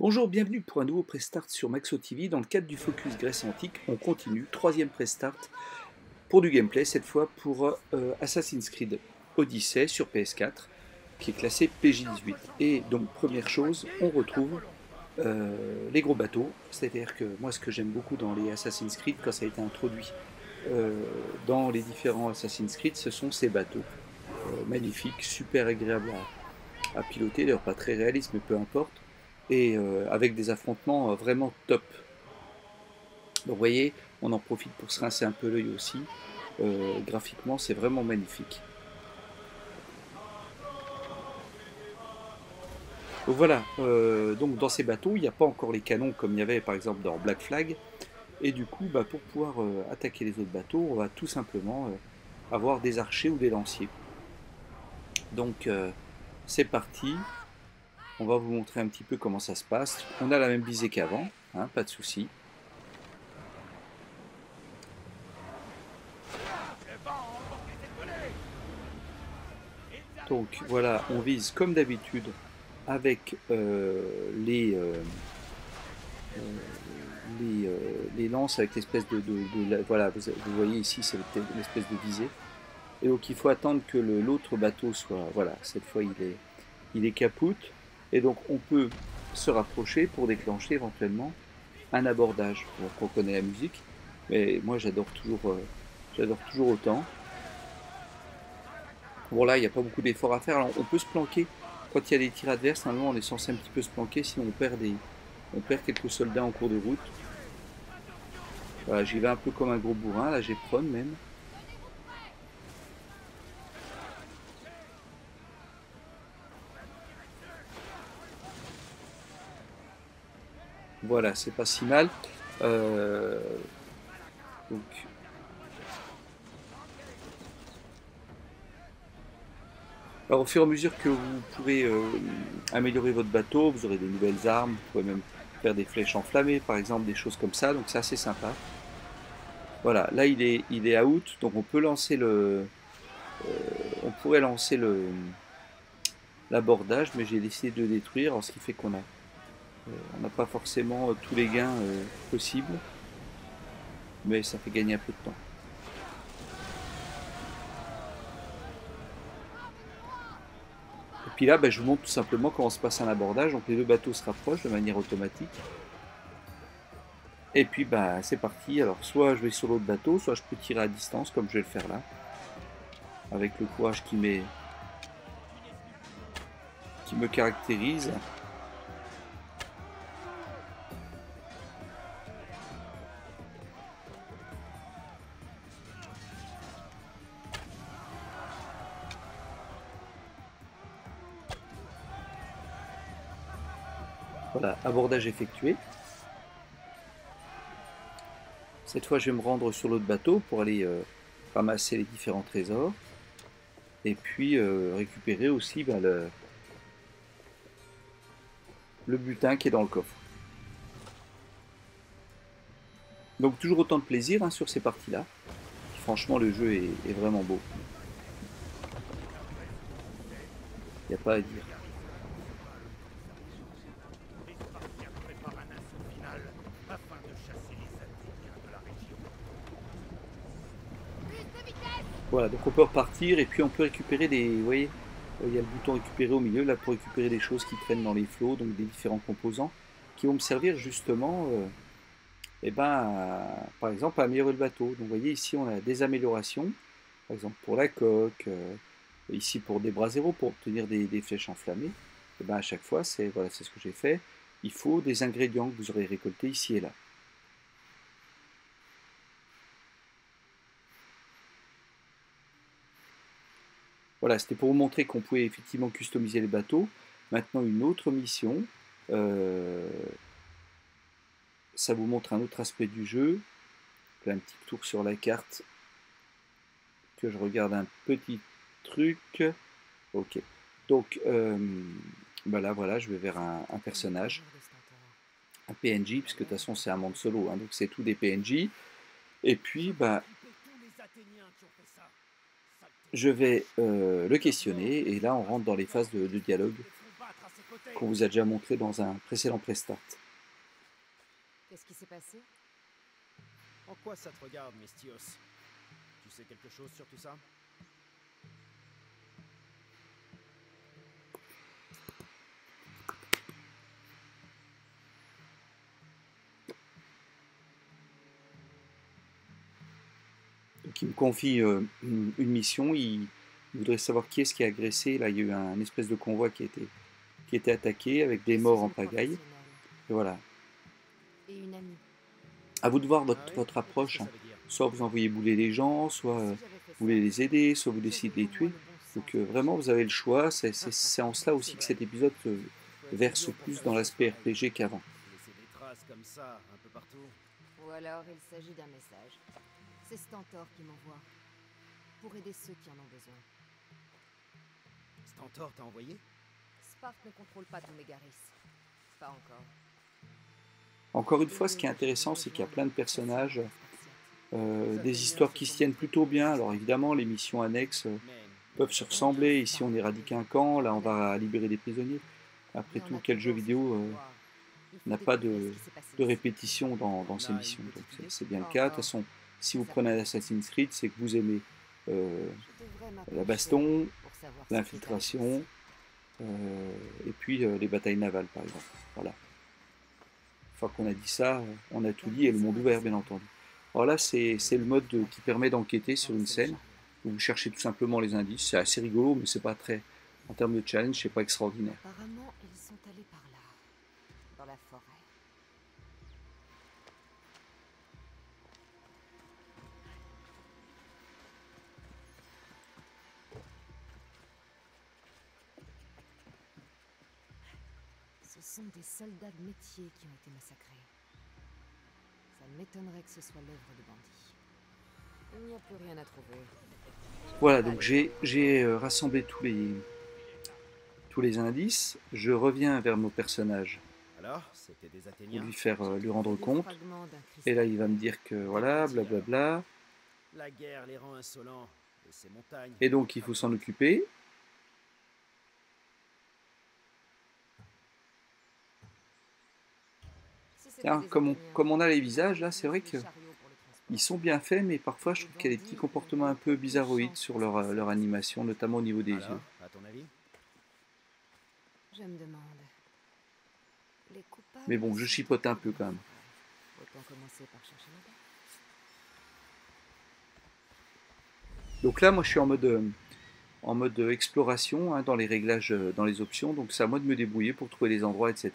Bonjour, bienvenue pour un nouveau Prestart sur Maxo TV. Dans le cadre du Focus Grèce Antique, on continue, troisième Prestart pour du gameplay, cette fois pour Assassin's Creed Odyssey sur PS4, qui est classé PJ18. Et donc, première chose, on retrouve les gros bateaux. C'est-à-dire que moi, ce que j'aime beaucoup dans les Assassin's Creed, quand ça a été introduit dans les différents Assassin's Creed, ce sont ces bateaux magnifiques, super agréables à piloter, d'ailleurs pas très réaliste, mais peu importe, et avec des affrontements vraiment top. Donc vous voyez, on en profite pour se rincer un peu l'œil aussi. Graphiquement, c'est vraiment magnifique. Donc voilà, donc dans ces bateaux, il n'y a pas encore les canons comme il y avait par exemple dans Black Flag, et du coup, pour pouvoir attaquer les autres bateaux, on va tout simplement avoir des archers ou des lanciers. Donc c'est parti. On va vous montrer un petit peu comment ça se passe. On a la même visée qu'avant, hein, pas de souci. Donc voilà, on vise comme d'habitude avec les lances, avec l'espèce voilà, vous voyez ici, c'est l'espèce de visée. Et donc il faut attendre que l'autre bateau soit, voilà, cette fois il est capoute. Et donc on peut se rapprocher pour déclencher éventuellement un abordage. Donc on connaît la musique, mais moi j'adore toujours autant. Bon là, il n'y a pas beaucoup d'efforts à faire. Alors, on peut se planquer quand il y a des tirs adverses. Normalement, on est censé un petit peu se planquer, sinon on perd quelques soldats en cours de route. Voilà, j'y vais un peu comme un gros bourrin. Là, j'ai prône même. Voilà, c'est pas si mal. Euh, donc, alors, au fur et à mesure que vous pourrez améliorer votre bateau, vous aurez des nouvelles armes. Vous pouvez même faire des flèches enflammées, par exemple, des choses comme ça. Donc, c'est assez sympa. Voilà, là, il est out. Donc, on peut lancer on pourrait lancer l'abordage, mais j'ai décidé de le détruire, alors ce qui fait on n'a pas forcément tous les gains possibles, mais ça fait gagner un peu de temps. Et puis là, je vous montre tout simplement comment se passe un abordage. Donc les deux bateaux se rapprochent de manière automatique. Et puis c'est parti. Alors soit je vais sur l'autre bateau, soit je peux tirer à distance comme je vais le faire là, avec le courage qui me caractérise. Voilà, abordage effectué. Cette fois, je vais me rendre sur l'autre bateau pour aller ramasser les différents trésors. Et puis récupérer aussi le butin qui est dans le coffre. Donc toujours autant de plaisir sur ces parties-là. Franchement, le jeu est vraiment beau. Il n'y a pas à dire. Voilà, donc on peut repartir et puis on peut récupérer vous voyez, il y a le bouton récupérer au milieu là pour récupérer des choses qui traînent dans les flots, donc des différents composants qui vont me servir justement, par exemple à améliorer le bateau. Donc vous voyez ici on a des améliorations, par exemple pour la coque, ici pour des bras zéro pour obtenir des flèches enflammées. Et à chaque fois voilà, c'est ce que j'ai fait. Il faut des ingrédients que vous aurez récoltés ici et là. Voilà, c'était pour vous montrer qu'on pouvait effectivement customiser les bateaux. Maintenant, une autre mission. Euh, Ça vous montre un autre aspect du jeu. Un petit tour sur la carte. Que je regarde un petit truc. Ok. Donc, là, voilà, je vais vers un personnage. Un PNJ, puisque de toute façon, c'est un monde solo. Donc, c'est tout des PNJ. Et puis, je vais le questionner. Et là, on rentre dans les phases de dialogue. qu'on vous a déjà montré dans un précédent prestart. Qu'est-ce qui s'est passé? En quoi ça te regarde, Mestios? Tu sais quelque chose sur tout ça? Donc il me confie une mission, il voudrait savoir qui est-ce qui a agressé. Là, il y a eu un espèce de convoi qui était attaqué avec des morts en pagaille. Et voilà. Et une amie. À vous de voir Ah oui? votre Qu'est-ce approche. que ça veut dire? Soit vous envoyez bouler les gens, soit vous voulez les aider, soit vous décidez de les tuer. Donc vraiment, vous avez le choix. C'est en cela aussi que cet épisode verse plus dans l'aspect RPG qu'avant. Laisser des traces comme ça, un peu partout. Ou alors il s'agit d'un message. C'est Stentor qui m'envoie. Pour aider ceux qui en ont besoin. Stentor t'a envoyé? Sparte ne contrôle pas tous Mégaris. Pas encore. Encore une fois, ce qui est intéressant, c'est qu'il y a plein de personnages, des histoires qui se tiennent plutôt bien. Alors évidemment, les missions annexes peuvent se ressembler. Ici, on éradique un camp, là, on va libérer des prisonniers. Après tout, quel jeu vidéo n'a pas de répétition dans ces missions? Donc c'est bien le cas. De toute façon, si vous prenez un Assassin's Creed, c'est que vous aimez la baston, l'infiltration, et puis les batailles navales, par exemple. Voilà. Une fois qu'on a dit ça, on a tout dit, et le monde ouvert, bien entendu. Alors là, c'est le mode qui permet d'enquêter sur une scène, où vous cherchez tout simplement les indices. C'est assez rigolo, mais c'est pas très... En termes de challenge, c'est pas extraordinaire. Apparemment, ils sont allés par là. Dans la forêt. Ce sont des soldats de métier qui ont été massacrés. Ça m'étonnerait que ce soit l'œuvre de bandits. Il n'y a plus rien à trouver. Voilà, donc j'ai rassemblé tous les indices. Je reviens vers mon personnage Alors, c'était des pour Athéniens? lui rendre Des compte. fragments d'un Et là, cristal. il va me dire que voilà, blablabla. La guerre les rend insolents, et ces montagnes... Et donc, il faut s'en occuper. Si c'était Tiens, des comme Athéniens, on a les visages, là, c'est vrai des qu'ils chariots pour le transport. sont bien faits, mais parfois, je trouve qu'il y a des petits comportements un peu bizarroïdes sur leur animation, notamment au niveau des yeux. Alors, à ton avis? Je me demande. Les coupables Mais bon, je sont chipote un encore peu quand même. Autant commencer par chercher là-bas. Donc là, moi, je suis en mode exploration, hein, dans les réglages, dans les options. Donc c'est à moi de me débrouiller pour trouver les endroits, etc.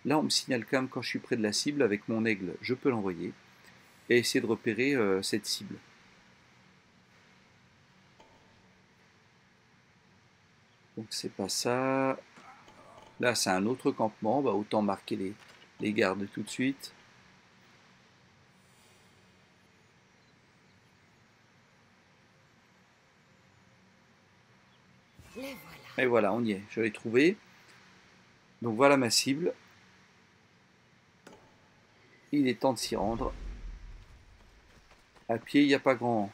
Là, on me signale quand même quand je suis près de la cible. Avec mon aigle, je peux l'envoyer et essayer de repérer cette cible. Donc c'est pas ça. Là, c'est un autre campement. Bah, autant marquer les gardes tout de suite. Les voilà. Et voilà, on y est. Je l'ai trouvé. Donc voilà ma cible. Il est temps de s'y rendre. À pied, il n'y a pas grande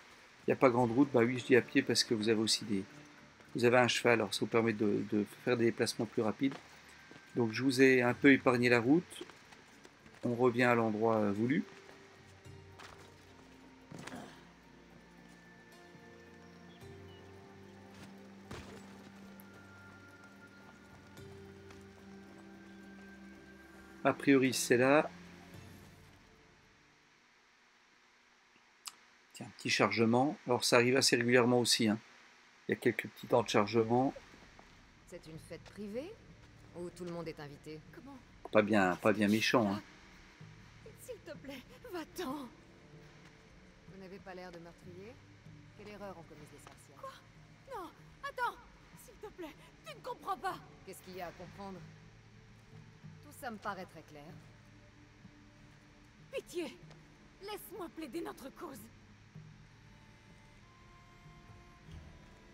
route. Bah oui, je dis à pied parce que vous avez aussi vous avez un cheval, alors ça vous permet de faire des déplacements plus rapides. Donc je vous ai un peu épargné la route. On revient à l'endroit voulu. A priori, c'est là. Tiens, petit chargement. Alors ça arrive assez régulièrement aussi, hein. Il y a quelques petits temps de chargement. C'est une fête privée où tout le monde est invité? Comment? Pas bien méchant, hein. S'il te plaît, va-t'en. Vous n'avez pas l'air de meurtrier? Quelle erreur ont commise les sorcières? Quoi? Non, attends. S'il te plaît, tu ne comprends pas. Qu'est-ce qu'il y a à comprendre? Tout ça me paraît très clair. Pitié, laisse-moi plaider notre cause.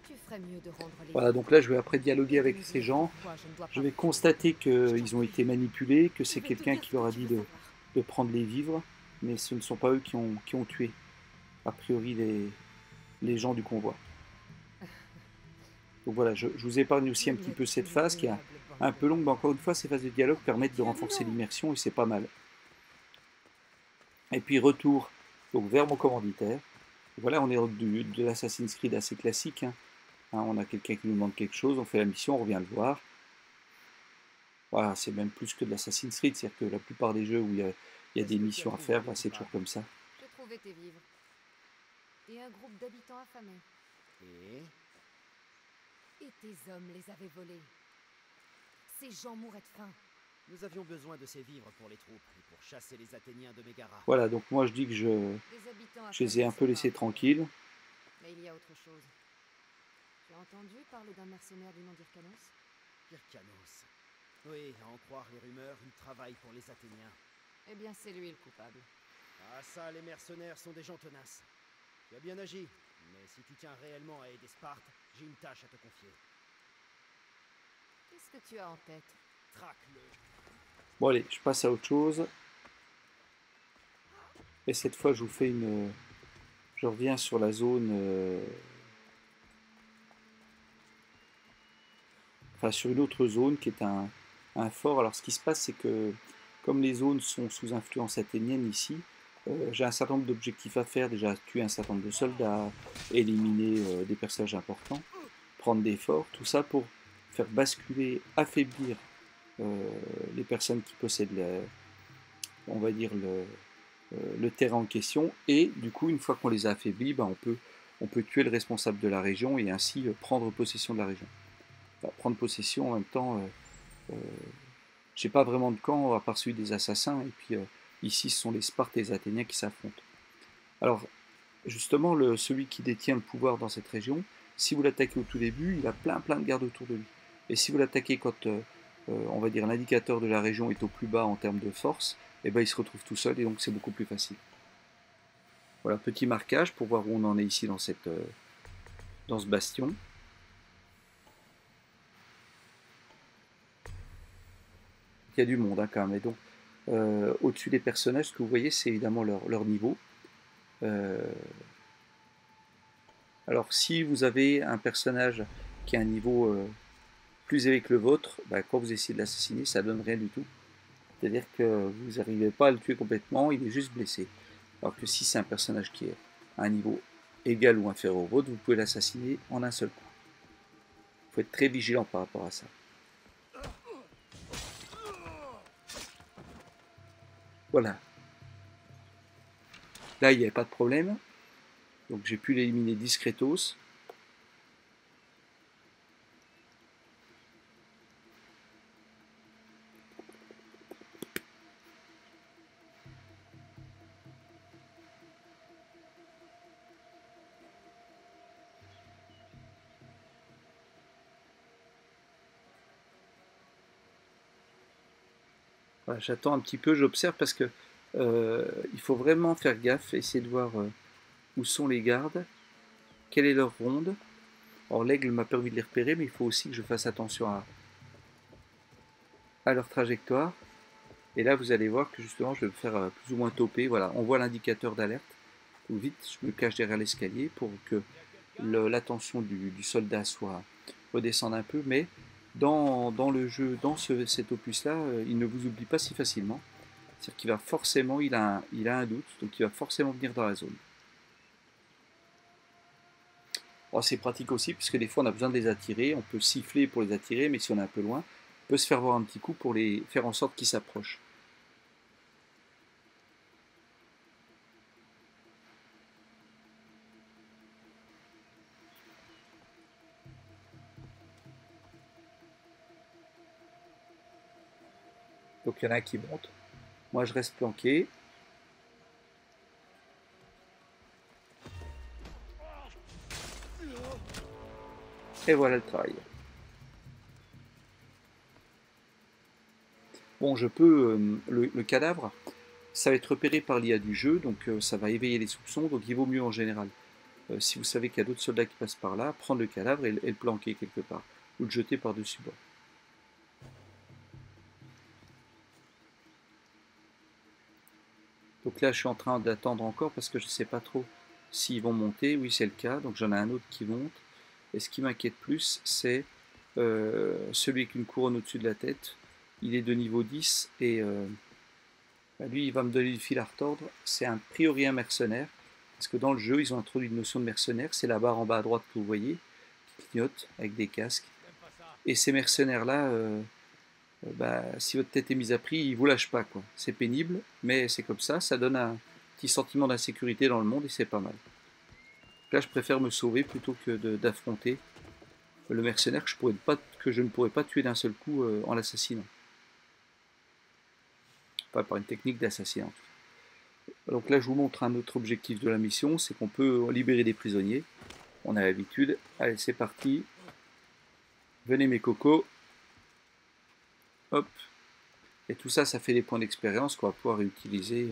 Tu ferais mieux de rendre les... Voilà, donc là je vais après dialoguer avec ces gens. Je vais constater qu'ils ont été manipulés, que c'est quelqu'un qui leur a dit de prendre les vivres, mais ce ne sont pas eux qui ont tué, a priori, les gens du convoi. Donc voilà, je vous épargne aussi un petit peu cette phase qui est un peu longues, mais encore une fois, ces phases de dialogue permettent de renforcer l'immersion et c'est pas mal. Et puis retour donc, vers mon commanditaire. Voilà, on est de l'Assassin's Creed assez classique. Hein. On a quelqu'un qui nous demande quelque chose, on fait la mission, on revient le voir. Voilà, c'est même plus que de l'Assassin's Creed, c'est-à-dire que la plupart des jeux où il y a des missions à faire, bah, c'est toujours comme ça. J'ai trouvé tes vivres. Et un groupe d'habitants affamés. Et tes hommes les avaient volés. Ces gens mouraient de faim. nous avions besoin de ces vivres pour les troupes et pour chasser les Athéniens de Mégara. Voilà, donc moi je dis que je les ai un peu laissés tranquilles. Mais il y a autre chose. Tu as entendu parler d'un mercenaire du nom d'Hyrcanos? Hyrcanos. Oui, à en croire les rumeurs, il travaille pour les Athéniens. Eh bien, c'est lui le coupable. Ah ça, les mercenaires sont des gens tenaces. Tu as bien agi, mais si tu tiens réellement à aider Sparte, j'ai une tâche à te confier. Qu'est-ce que tu as en tête? Traque-le. Bon allez, je passe à autre chose. Et cette fois, je vous fais une... Je reviens sur la zone... Enfin, sur une autre zone qui est un fort. Alors, ce qui se passe, c'est que comme les zones sont sous influence athénienne ici, j'ai un certain nombre d'objectifs à faire. Déjà, tuer un certain nombre de soldats, éliminer des personnages importants, prendre des forts, tout ça pour faire basculer, affaiblir les personnes qui possèdent, on va dire, le terrain en question. Et du coup, une fois qu'on les a affaiblis, ben, on peut tuer le responsable de la région et ainsi prendre possession de la région. Enfin, prendre possession en même temps... j'ai pas vraiment de camp à part celui des assassins, et puis ici ce sont les Spartes et les Athéniens qui s'affrontent. Alors justement, celui qui détient le pouvoir dans cette région, si vous l'attaquez au tout début, il a plein de gardes autour de lui. Et si vous l'attaquez quand on va dire l'indicateur de la région est au plus bas en termes de force, et ben il se retrouve tout seul et donc c'est beaucoup plus facile. Voilà, petit marquage pour voir où on en est ici dans ce bastion. Il y a du monde hein, quand même. Et donc, au-dessus des personnages, ce que vous voyez, c'est évidemment leur niveau. Alors, si vous avez un personnage qui a un niveau plus élevé que le vôtre, bah, quand vous essayez de l'assassiner, ça donne rien du tout. C'est-à-dire que vous n'arrivez pas à le tuer complètement, il est juste blessé. Alors que si c'est un personnage qui est à un niveau égal ou inférieur au vôtre, vous pouvez l'assassiner en un seul coup. Il faut être très vigilant par rapport à ça. Voilà. Là, il n'y avait pas de problème. Donc j'ai pu l'éliminer discretos. Voilà, j'attends un petit peu, j'observe parce que il faut vraiment faire gaffe, essayer de voir où sont les gardes, quelle est leur ronde. Or l'aigle m'a permis de les repérer, mais il faut aussi que je fasse attention à leur trajectoire. Et là vous allez voir que justement je vais me faire plus ou moins toper. Voilà, on voit l'indicateur d'alerte. Donc vite, je me cache derrière l'escalier pour que l'attention du soldat redescende un peu, mais dans le jeu, dans cet opus-là, il ne vous oublie pas si facilement. C'est-à-dire qu'il va forcément, il a un doute, donc il va forcément venir dans la zone. Oh, c'est pratique aussi, puisque des fois on a besoin de les attirer, on peut siffler pour les attirer, mais si on est un peu loin, on peut se faire voir un petit coup pour les faire en sorte qu'ils s'approchent. Donc il y en a un qui monte. Moi je reste planqué. Et voilà le travail. Bon, je peux... le cadavre, ça va être repéré par l'IA du jeu, donc ça va éveiller les soupçons, donc il vaut mieux en général, si vous savez qu'il y a d'autres soldats qui passent par là, prendre le cadavre et le planquer quelque part, ou le jeter par-dessus bord. Donc là, je suis en train d'attendre encore parce que je ne sais pas trop s'ils vont monter. Oui, c'est le cas. Donc j'en ai un autre qui monte. Et ce qui m'inquiète plus, c'est celui avec une couronne au-dessus de la tête, il est de niveau 10 et lui il va me donner du fil à retordre. C'est a priori un mercenaire, parce que dans le jeu ils ont introduit une notion de mercenaire, c'est la barre en bas à droite que vous voyez, qui clignote avec des casques. Et ces mercenaires là, si votre tête est mise à prix, ils vous lâchent pas, quoi. C'est pénible, mais c'est comme ça donne un petit sentiment d'insécurité dans le monde et c'est pas mal. Là je préfère me sauver plutôt que d'affronter le mercenaire que je ne pourrais pas tuer d'un seul coup en l'assassinant. Pas par une technique d'assassinat. Donc là je vous montre un autre objectif de la mission, c'est qu'on peut libérer des prisonniers. On a l'habitude. Allez, c'est parti. Venez mes cocos. Hop. Et tout ça, ça fait des points d'expérience qu'on va pouvoir réutiliser.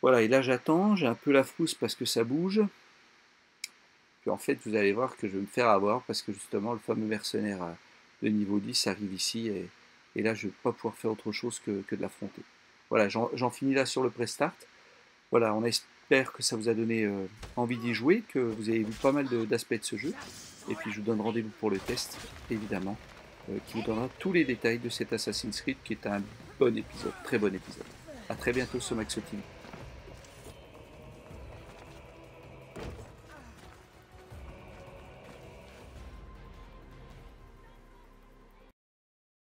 Voilà, et là j'attends, j'ai un peu la frousse parce que ça bouge. Puis en fait, vous allez voir que je vais me faire avoir parce que justement, le fameux mercenaire de niveau 10 arrive ici et là, je ne vais pas pouvoir faire autre chose que de l'affronter. Voilà, j'en finis là sur le pré-start. Voilà, on espère que ça vous a donné envie d'y jouer, que vous avez vu pas mal d'aspects de ce jeu. Et puis, je vous donne rendez-vous pour le test, évidemment, qui vous donnera tous les détails de cet Assassin's Creed qui est un bon épisode, très bon épisode. A très bientôt sur Maxo TV.